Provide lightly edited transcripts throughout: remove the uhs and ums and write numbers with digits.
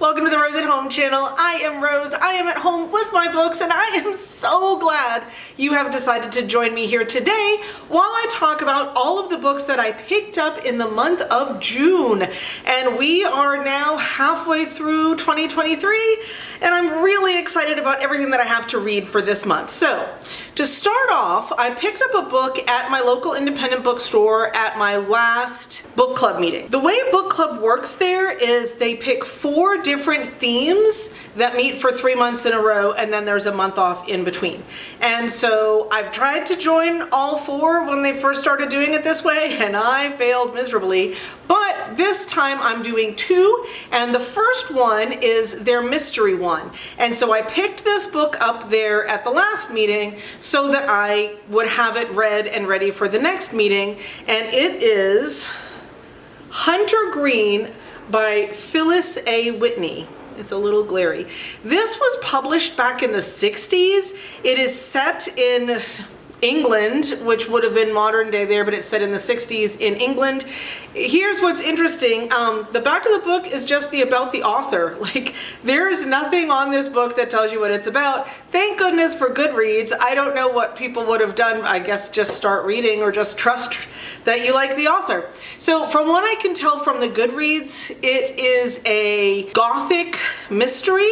Welcome to the Rose at Home channel. I am Rose. I am at home with my books and I am so glad you have decided to join me here today while I talk about all of the books that I picked up in the month of June. And we are now halfway through 2023 and I'm really excited about everything that I have to read for this month. So to start off, I picked up a book at my local independent bookstore at my last book club meeting. The way book club works there is they pick 4 different themes that meet for 3 months in a row and then there's a month off in between. And so I've tried to join all 4 when they first started doing it this way and I failed miserably. But this time I'm doing 2 and the first one is their mystery one. And so I picked this book up there at the last meeting so that I would have it read and ready for the next meeting. And it is Hunter Green by Phyllis A. Whitney. It's a little glary. This was published back in the 60s. It is set in England, which would have been modern day there, but it's set in the 60s in England. Here's what's interesting. The back of the book is just about the author. Like, there's nothing on this book that tells you what it's about. Thank goodness for Goodreads. I don't know what people would have done. I guess just start reading or just trust that you like the author. So from what I can tell from the Goodreads, it is a gothic mystery.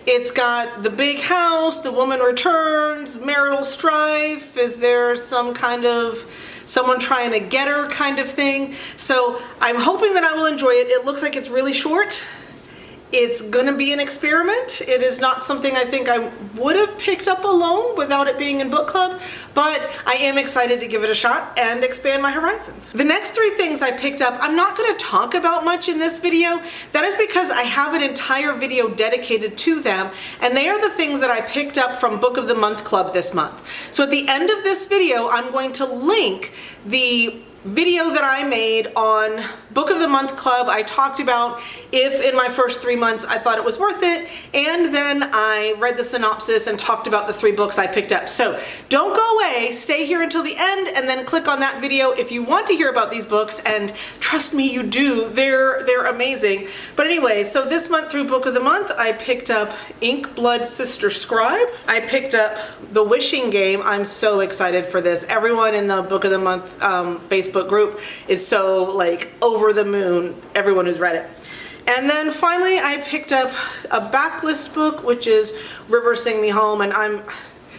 It's got the big house, the woman returns, marital strife, is there some kind of someone trying to get her kind of thing. So I'm hoping that I will enjoy it. It looks like it's really short. It's gonna be an experiment. It is not something I think I would have picked up alone without it being in book club, but I am excited to give it a shot and expand my horizons. The next 3 things I picked up, I'm not gonna talk about much in this video. That is because I have an entire video dedicated to them, and they are the things that I picked up from Book of the Month Club this month. So at the end of this video, I'm going to link the video that I made on Book of the Month Club. I talked about if in my first 3 months I thought it was worth it, and then I read the synopsis and talked about the 3 books I picked up. So don't go away, stay here until the end and then click on that video if you want to hear about these books, and trust me, you do. They're amazing. But anyway, so this month through Book of the Month, I picked up Ink Blood Sister Scribe. I picked up The Wishing Game. I'm so excited for this. Everyone in the Book of the Month Facebook group is so like over the moon, everyone who's read it. And then finally I picked up a backlist book, which is River Sing Me Home, and I'm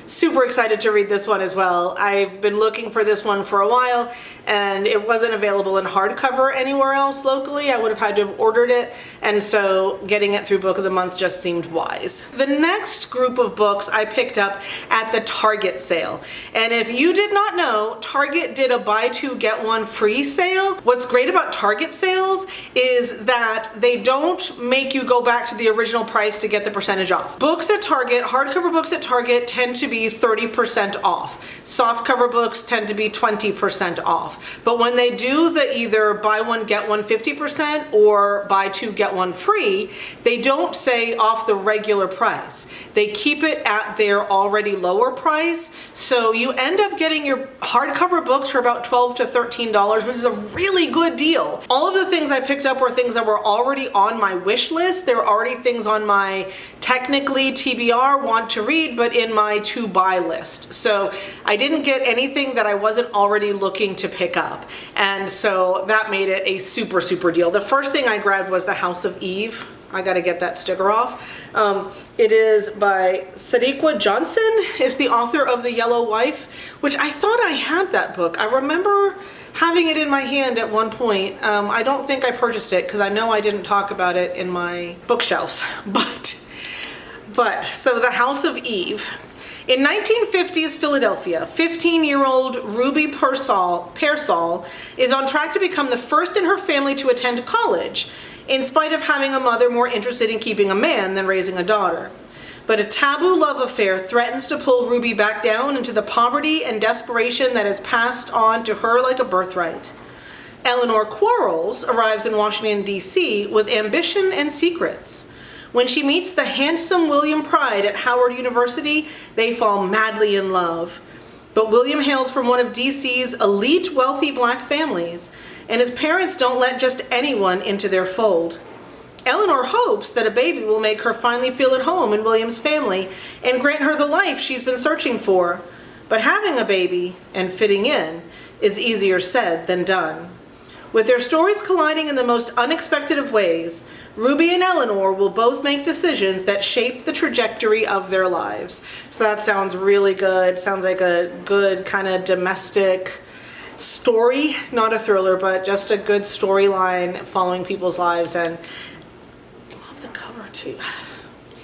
super excited to read this one as well. I've been looking for this one for a while and it wasn't available in hardcover anywhere else locally. I would have had to have ordered it, and so getting it through Book of the Month just seemed wise. The next group of books I picked up at the Target sale. And if you did not know, Target did a buy 2 get 1 free sale. What's great about Target sales is that they don't make you go back to the original price to get the percentage off. Books at Target, hardcover books at Target tend to be 30% off. Softcover books tend to be 20% off. But when they do the either buy 1 get 1 50% or buy 2 get 1 free, they don't say off the regular price. They keep it at their already lower price. So you end up getting your hardcover books for about $12 to $13, which is a really good deal. All of the things I picked up were things that were already on my wish list. There were already things on my technically TBR want to read, but in my to buy list. So I didn't get anything that I wasn't already looking to pick up. And so that made it a super, super deal. The first thing I grabbed was The House of Eve. I gotta get that sticker off. It is by Sadeqa Johnson, is the author of The Yellow Wife, which I thought I had that book. I remember having it in my hand at one point. I don't think I purchased it because I know I didn't talk about it in my bookshelves, but so The House of Eve. In 1950s Philadelphia, 15-year-old Ruby Pearsall is on track to become the first in her family to attend college, in spite of having a mother more interested in keeping a man than raising a daughter. But a taboo love affair threatens to pull Ruby back down into the poverty and desperation that is passed on to her like a birthright. Eleanor Quarles arrives in Washington, D.C. with ambition and secrets. When she meets the handsome William Pride at Howard University, they fall madly in love. But William hails from one of DC's elite wealthy black families, and his parents don't let just anyone into their fold. Eleanor hopes that a baby will make her finally feel at home in William's family and grant her the life she's been searching for. But having a baby and fitting in is easier said than done. With their stories colliding in the most unexpected of ways, Ruby and Eleanor will both make decisions that shape the trajectory of their lives. So that sounds really good. Sounds like a good kind of domestic story, not a thriller, but just a good storyline following people's lives. And I love the cover too.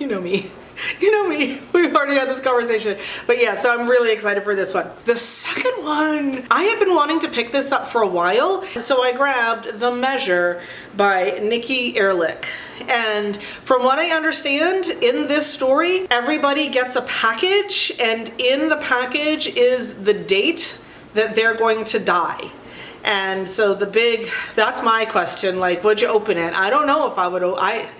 You know me. You know me, we've already had this conversation. But yeah, so I'm really excited for this one. The second one, I have been wanting to pick this up for a while, so I grabbed The Measure by Nikki Erlick. And from what I understand, in this story, everybody gets a package, and in the package is the date that they're going to die. And so that's my question, like, would you open it? I don't know if I would, I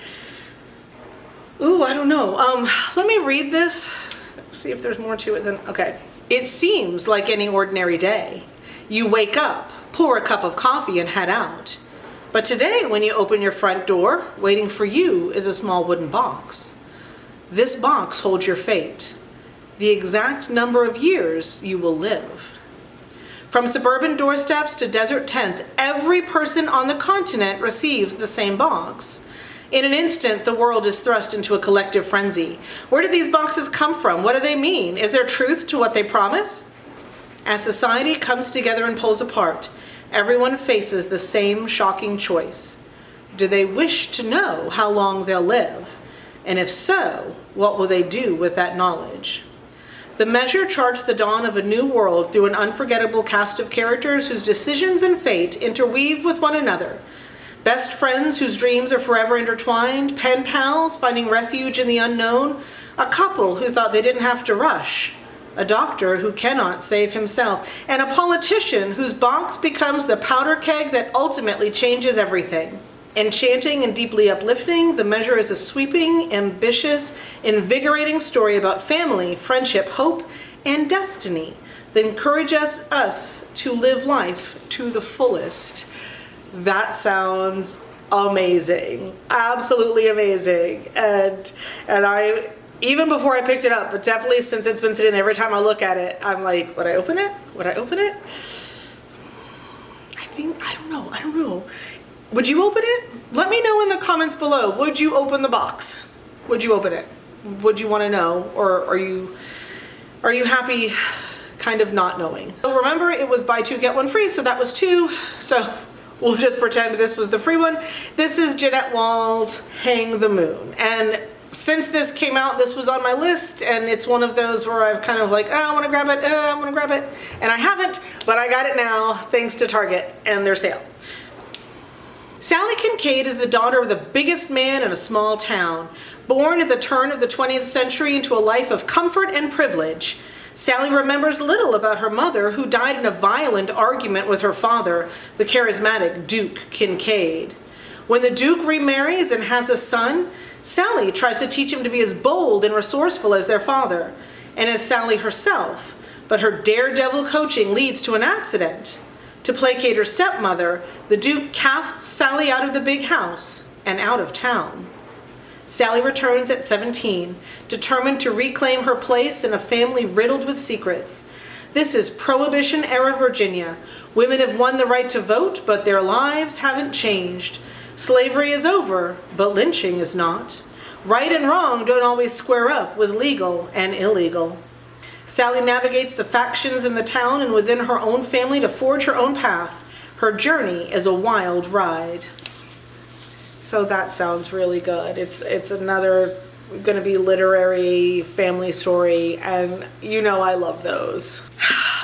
don't know. Let me read this. See if there's more to it than, okay. It seems like any ordinary day. You wake up, pour a cup of coffee and head out. But today, when you open your front door, waiting for you is a small wooden box. This box holds your fate, the exact number of years you will live. From suburban doorsteps to desert tents, every person on the continent receives the same box. In an instant, the world is thrust into a collective frenzy. Where did these boxes come from? What do they mean? Is there truth to what they promise? As society comes together and pulls apart, everyone faces the same shocking choice. Do they wish to know how long they'll live? And if so, what will they do with that knowledge? The Measure charts the dawn of a new world through an unforgettable cast of characters whose decisions and fate interweave with one another. Best friends whose dreams are forever intertwined, pen pals finding refuge in the unknown, a couple who thought they didn't have to rush, a doctor who cannot save himself, and a politician whose box becomes the powder keg that ultimately changes everything. Enchanting and deeply uplifting, The Measure is a sweeping, ambitious, invigorating story about family, friendship, hope, and destiny that encourages us to live life to the fullest. That sounds amazing, absolutely amazing. And I, even before I picked it up, but definitely since it's been sitting there, every time I look at it, I'm like, would I open it? Would I open it? I don't know. Would you open it? Let me know in the comments below. Would you open the box? Would you open it? Would you want to know? Or are you happy kind of not knowing? So remember, it was buy two, get one free, so that was two. So we'll just pretend this was the free one. This is Jeannette Wall's Hang the Moon. And since this came out, this was on my list, and it's one of those where I've kind of like, oh, I want to grab it, I want to grab it. And I haven't, but I got it now thanks to Target and their sale. Sally Kincaid is the daughter of the biggest man in a small town. Born at the turn of the 20th century into a life of comfort and privilege, Sally remembers little about her mother, who died in a violent argument with her father, the charismatic Duke Kincaid. When the Duke remarries and has a son, Sally tries to teach him to be as bold and resourceful as their father, and as Sally herself, but her daredevil coaching leads to an accident. To placate her stepmother, the Duke casts Sally out of the big house and out of town. Sally returns at 17, determined to reclaim her place in a family riddled with secrets. This is Prohibition-era Virginia. Women have won the right to vote, but their lives haven't changed. Slavery is over, but lynching is not. Right and wrong don't always square up with legal and illegal. Sally navigates the factions in the town and within her own family to forge her own path. Her journey is a wild ride. So that sounds really good. It's another going to be literary family story, and you know I love those.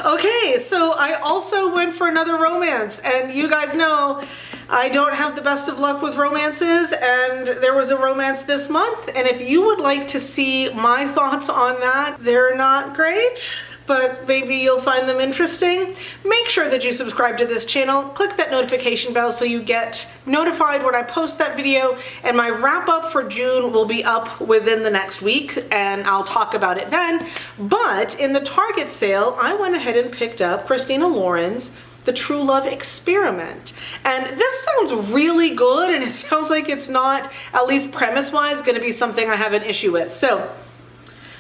Okay, so I also went for another romance, and you guys know I don't have the best of luck with romances, and there was a romance this month, and if you would like to see my thoughts on that, they're not great, but maybe you'll find them interesting. Make sure that you subscribe to this channel, click that notification bell so you get notified when I post that video, and my wrap up for June will be up within the next week, and I'll talk about it then. But in the Target sale, I went ahead and picked up Christina Lauren's The True Love Experiment. And this sounds really good, and it sounds like it's not, at least premise-wise, going to be something I have an issue with. So,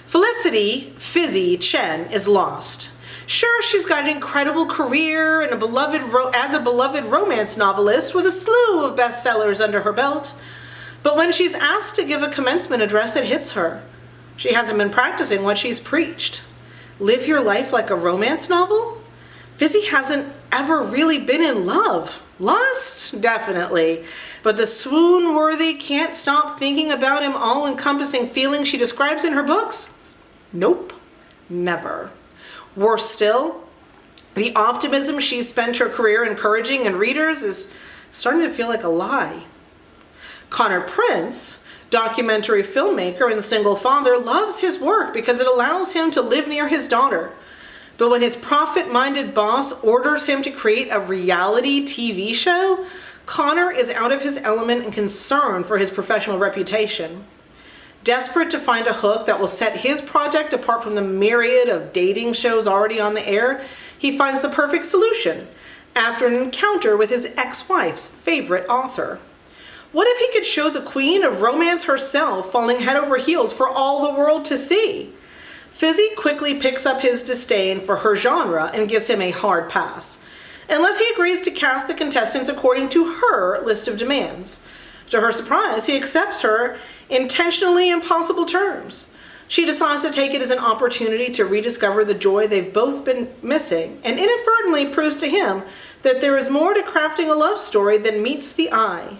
Felicity, Fizzy, Chen is lost. Sure, she's got an incredible career and as a beloved romance novelist with a slew of bestsellers under her belt. But when she's asked to give a commencement address, it hits her. She hasn't been practicing what she's preached. Live your life like a romance novel? Fizzy hasn't ever really been in love. Lust? Definitely. But the swoon-worthy, can't stop thinking about him all-encompassing feeling she describes in her books? Nope. Never. Worse still, the optimism she's spent her career encouraging in readers is starting to feel like a lie. Connor Prince, documentary filmmaker and single father, loves his work because it allows him to live near his daughter. But when his profit-minded boss orders him to create a reality TV show, Connor is out of his element and concerned for his professional reputation. Desperate to find a hook that will set his project apart from the myriad of dating shows already on the air, he finds the perfect solution after an encounter with his ex-wife's favorite author. What if he could show the queen of romance herself falling head over heels for all the world to see? Fizzy quickly picks up his disdain for her genre and gives him a hard pass, unless he agrees to cast the contestants according to her list of demands. To her surprise, he accepts her intentionally impossible terms. She decides to take it as an opportunity to rediscover the joy they've both been missing, and inadvertently proves to him that there is more to crafting a love story than meets the eye.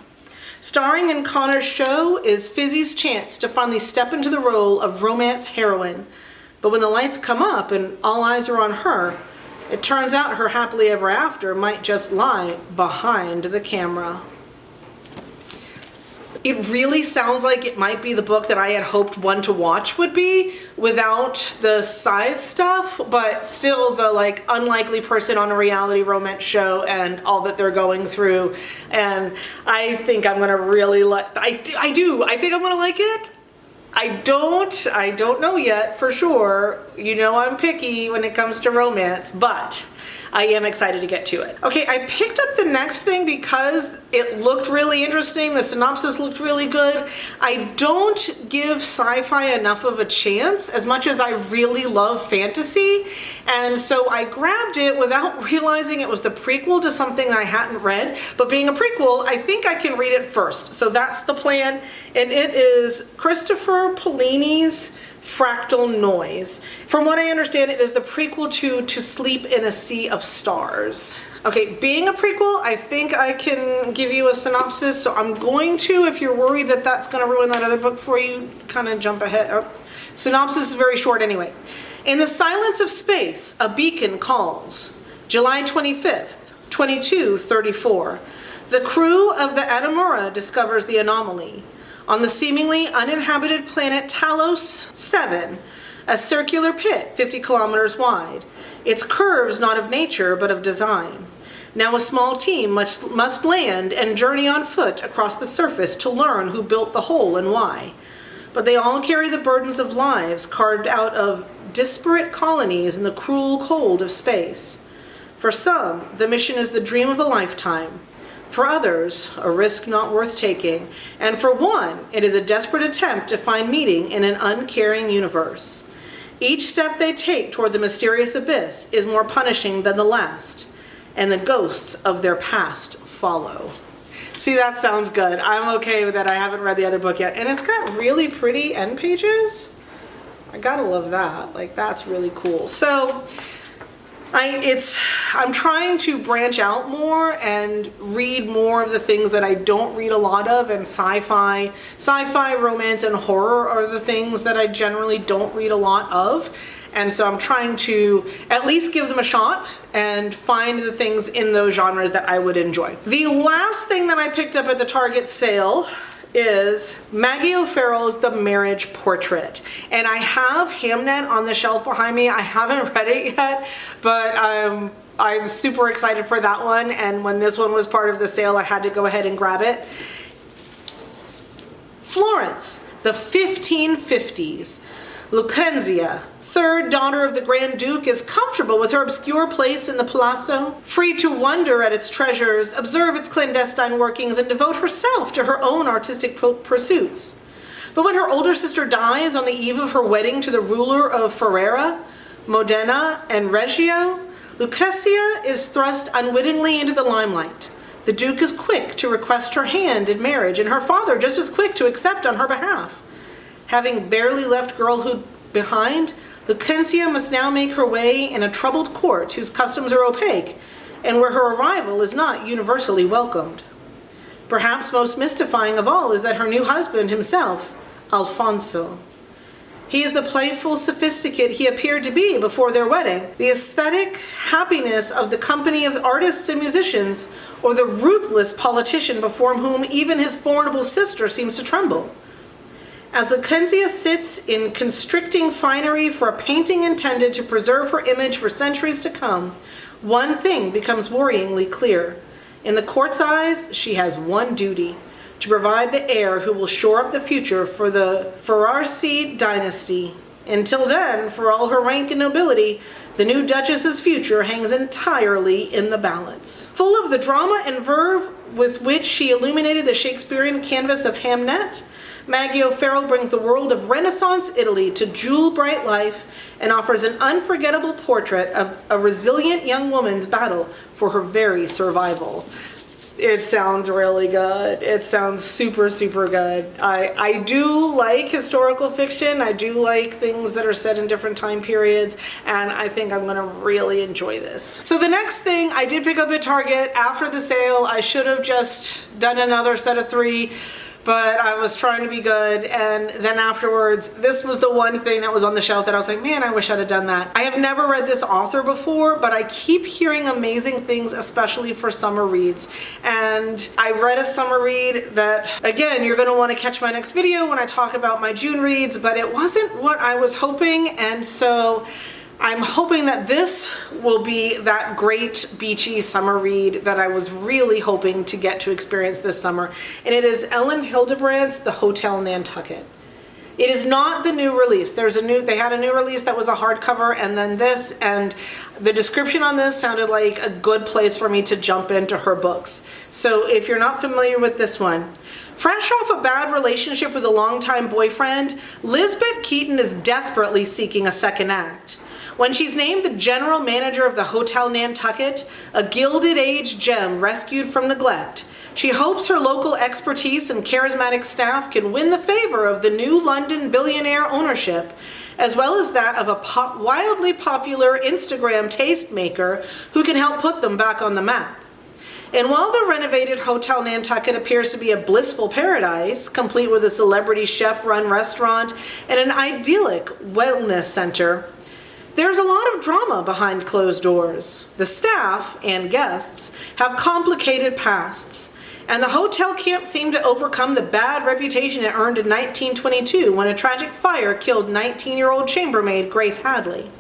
Starring in Connor's show is Fizzy's chance to finally step into the role of romance heroine. But when the lights come up and all eyes are on her, it turns out her happily ever after might just lie behind the camera. It really sounds like it might be the book that I had hoped One to Watch would be, without the size stuff, but still the like unlikely person on a reality romance show and all that they're going through. And I think I'm gonna really like, I think I'm gonna like it. I don't know yet for sure. You know I'm picky when it comes to romance, but I am excited to get to it. Okay, I picked up the next thing because it looked really interesting. The synopsis looked really good. I don't give sci-fi enough of a chance as much as I really love fantasy. And so I grabbed it without realizing it was the prequel to something I hadn't read. But being a prequel, I think I can read it first. So that's the plan. And it is Christopher Paolini's Fractal Noise. From what I understand, it is the prequel to Sleep in a Sea of Stars. Okay, being a prequel, I think I can give you a synopsis, so I'm going to, if you're worried that that's going to ruin that other book for you, kind of jump ahead. Oh. Synopsis is very short anyway. In the silence of space, a beacon calls. July 25th, 2234. The crew of the Atamura discovers the anomaly. On the seemingly uninhabited planet Talos 7, a circular pit 50 kilometers wide. Its curves not of nature, but of design. Now a small team must land and journey on foot across the surface to learn who built the hole and why. But they all carry the burdens of lives carved out of disparate colonies in the cruel cold of space. For some, the mission is the dream of a lifetime. For others, a risk not worth taking, and for one, it is a desperate attempt to find meaning in an uncaring universe. Each step they take toward the mysterious abyss is more punishing than the last, and the ghosts of their past follow. See, that sounds good. I'm okay with that. I haven't read the other book yet, and it's got really pretty end pages. I gotta love that. Like, that's really cool. So, I'm trying to branch out more and read more of the things that I don't read a lot of, and sci-fi, romance, and horror are the things that I generally don't read a lot of. And so I'm trying to at least give them a shot and find the things in those genres that I would enjoy. The last thing that I picked up at the Target sale is Maggie O'Farrell's The Marriage Portrait. And I have Hamnet on the shelf behind me. I haven't read it yet, but I'm super excited for that one. And when this one was part of the sale, I had to go ahead and grab it. Florence, the 1550s. Lucrezia, third daughter of the Grand Duke, is comfortable with her obscure place in the palazzo, free to wonder at its treasures, observe its clandestine workings, and devote herself to her own artistic pursuits. But when her older sister dies on the eve of her wedding to the ruler of Ferrara, Modena, and Reggio, Lucrezia is thrust unwittingly into the limelight. The Duke is quick to request her hand in marriage, and her father just as quick to accept on her behalf. Having barely left girlhood behind, Lucrezia must now make her way in a troubled court whose customs are opaque, and where her arrival is not universally welcomed. Perhaps most mystifying of all is that her new husband himself, Alfonso. He is the playful sophisticate he appeared to be before their wedding, the aesthetic happiness of the company of artists and musicians, or the ruthless politician before whom even his formidable sister seems to tremble. As Lucrezia sits in constricting finery for a painting intended to preserve her image for centuries to come, one thing becomes worryingly clear. In the court's eyes, she has one duty: to provide the heir who will shore up the future for the Ferrarese dynasty. Until then, for all her rank and nobility, the new Duchess's future hangs entirely in the balance. Full of the drama and verve with which she illuminated the Shakespearean canvas of Hamnet, Maggie O'Farrell brings the world of Renaissance Italy to jewel-bright life and offers an unforgettable portrait of a resilient young woman's battle for her very survival. It sounds really good. It sounds super, super good. I do like historical fiction. I do like things that are set in different time periods, and I think I'm gonna really enjoy this. So the next thing I did pick up at Target after the sale. I should have just done another set of 3, but I was trying to be good, and then afterwards, this was the one thing that was on the shelf that I was like, man, I wish I'd have done that. I have never read this author before, but I keep hearing amazing things, especially for summer reads. And I read a summer read that, again, you're gonna wanna catch my next video when I talk about my June reads, but it wasn't what I was hoping, and so I'm hoping that this will be that great beachy summer read that I was really hoping to get to experience this summer. And it is Elin Hilderbrand's The Hotel Nantucket. It is not the new release. They had a new release that was a hardcover, and then this, and the description on this sounded like a good place for me to jump into her books. So if you're not familiar with this one, fresh off a bad relationship with a longtime boyfriend, Lisbeth Keaton is desperately seeking a second act. When she's named the general manager of the Hotel Nantucket, a Gilded Age gem rescued from neglect, she hopes her local expertise and charismatic staff can win the favor of the new London billionaire ownership, as well as that of a wildly popular Instagram tastemaker who can help put them back on the map. And while the renovated Hotel Nantucket appears to be a blissful paradise, complete with a celebrity chef-run restaurant and an idyllic wellness center, there's a lot of drama behind closed doors. The staff and guests have complicated pasts, and the hotel can't seem to overcome the bad reputation it earned in 1922 when a tragic fire killed 19-year-old chambermaid Grace Hadley.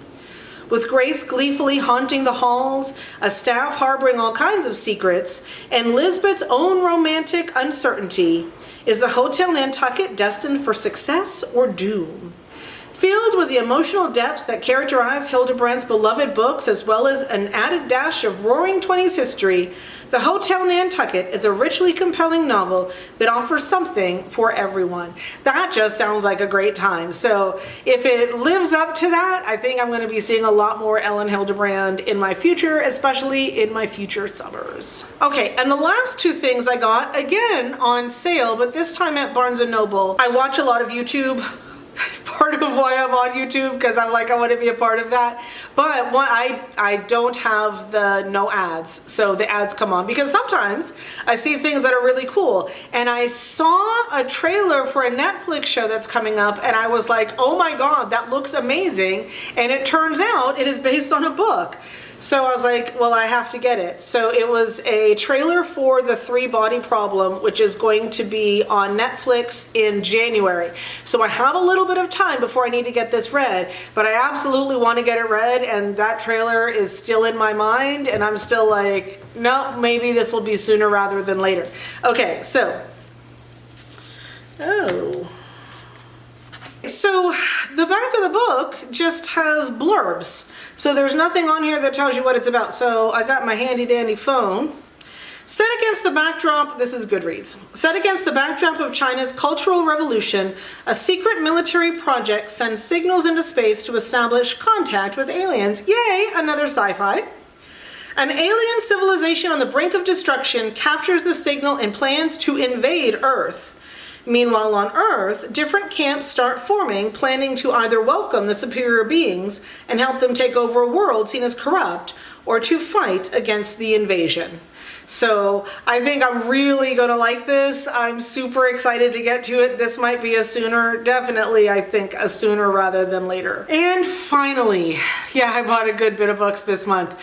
With Grace gleefully haunting the halls, a staff harboring all kinds of secrets, and Lisbeth's own romantic uncertainty, is the Hotel Nantucket destined for success or doom? Filled with the emotional depths that characterize Hilderbrand's beloved books, as well as an added dash of roaring 20s history, The Hotel Nantucket is a richly compelling novel that offers something for everyone. That just sounds like a great time. So if it lives up to that, I think I'm going to be seeing a lot more Elin Hilderbrand in my future, especially in my future summers. Okay, and the last 2 things I got, again, on sale, but this time at Barnes & Noble. I watch a lot of YouTube. Part of why I'm on YouTube, because I'm like, I want to be a part of that. But I don't have the no ads, so the ads come on, because sometimes I see things that are really cool. And I saw a trailer for a Netflix show that's coming up, and I was like, oh my god, that looks amazing. And it turns out it is based on a book. So I was like, well, I have to get it. So it was a trailer for The 3-Body Problem, which is going to be on Netflix in January. So I have a little bit of time before I need to get this read, but I absolutely want to get it read, and that trailer is still in my mind, and I'm still like, no, maybe this will be sooner rather than later. Okay, so So the back of the book just has blurbs. So there's nothing on here that tells you what it's about. So I got my handy dandy phone. Set against the backdrop, this is Goodreads. Set against the backdrop of China's Cultural Revolution, a secret military project sends signals into space to establish contact with aliens. Yay, another sci-fi. An alien civilization on the brink of destruction captures the signal and plans to invade Earth. Meanwhile, on Earth, different camps start forming, planning to either welcome the superior beings and help them take over a world seen as corrupt, or to fight against the invasion. So I think I'm really gonna like this. I'm super excited to get to it. This might be a sooner, definitely I think a sooner rather than later. And finally, yeah, I bought a good bit of books this month.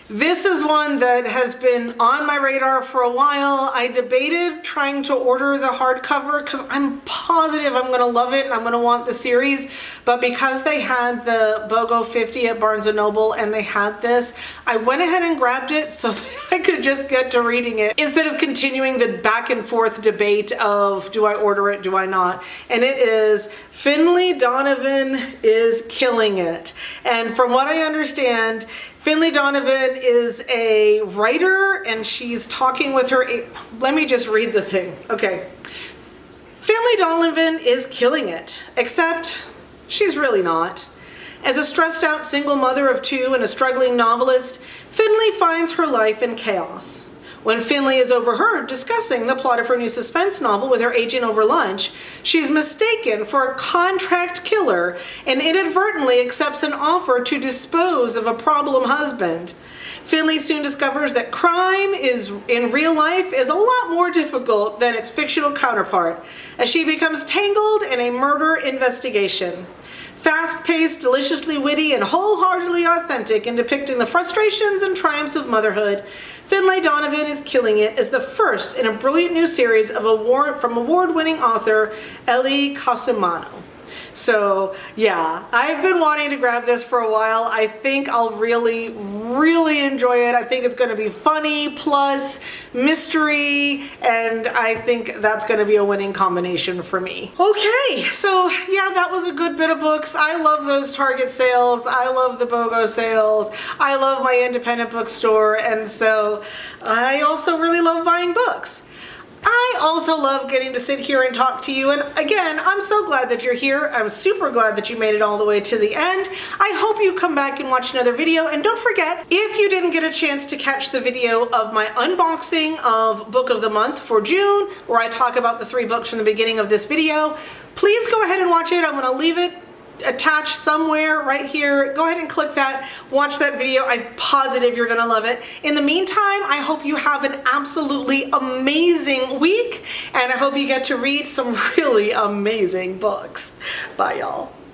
This is one that has been on my radar for a while. I debated trying to order the hardcover because I'm positive I'm gonna love it and I'm gonna want the series. But because they had the BOGO 50 at Barnes & Noble and they had this, I went ahead and grabbed it so that I could just get to reading it instead of continuing the back and forth debate of do I order it, do I not? And it is Finlay Donovan is killing it. And from what I understand, Finlay Donovan is a writer and she's talking with her. Let me just read the thing. Okay. Finlay Donovan is killing it, except she's really not. As a stressed out single mother of two and a struggling novelist, Finlay finds her life in chaos. When Finlay is overheard discussing the plot of her new suspense novel with her agent over lunch, she's mistaken for a contract killer and inadvertently accepts an offer to dispose of a problem husband. Finlay soon discovers that crime in real life is a lot more difficult than its fictional counterpart, as she becomes tangled in a murder investigation. Fast-paced, deliciously witty, and wholeheartedly authentic in depicting the frustrations and triumphs of motherhood, Finlay Donovan is killing it as the first in a brilliant new series of from award-winning author Elle Cosimano. So yeah, I've been wanting to grab this for a while. I think I'll really, really enjoy it. I think it's going to be funny plus mystery, and I think that's going to be a winning combination for me. Okay, so yeah, that was a good bit of books. I love those Target sales. I love the BOGO sales. I love my independent bookstore, and so I also really love buying books. I also love getting to sit here and talk to you, and again, I'm so glad that you're here. I'm super glad that you made it all the way to the end. I hope you come back and watch another video, and don't forget, if you didn't get a chance to catch the video of my unboxing of Book of the Month for June, where I talk about the 3 books from the beginning of this video, please go ahead and watch it. I'm going to leave it attached somewhere right here. Go ahead and click that, watch that video. I'm positive you're gonna love it. In the meantime, I hope you have an absolutely amazing week, and I hope you get to read some really amazing books. Bye, y'all.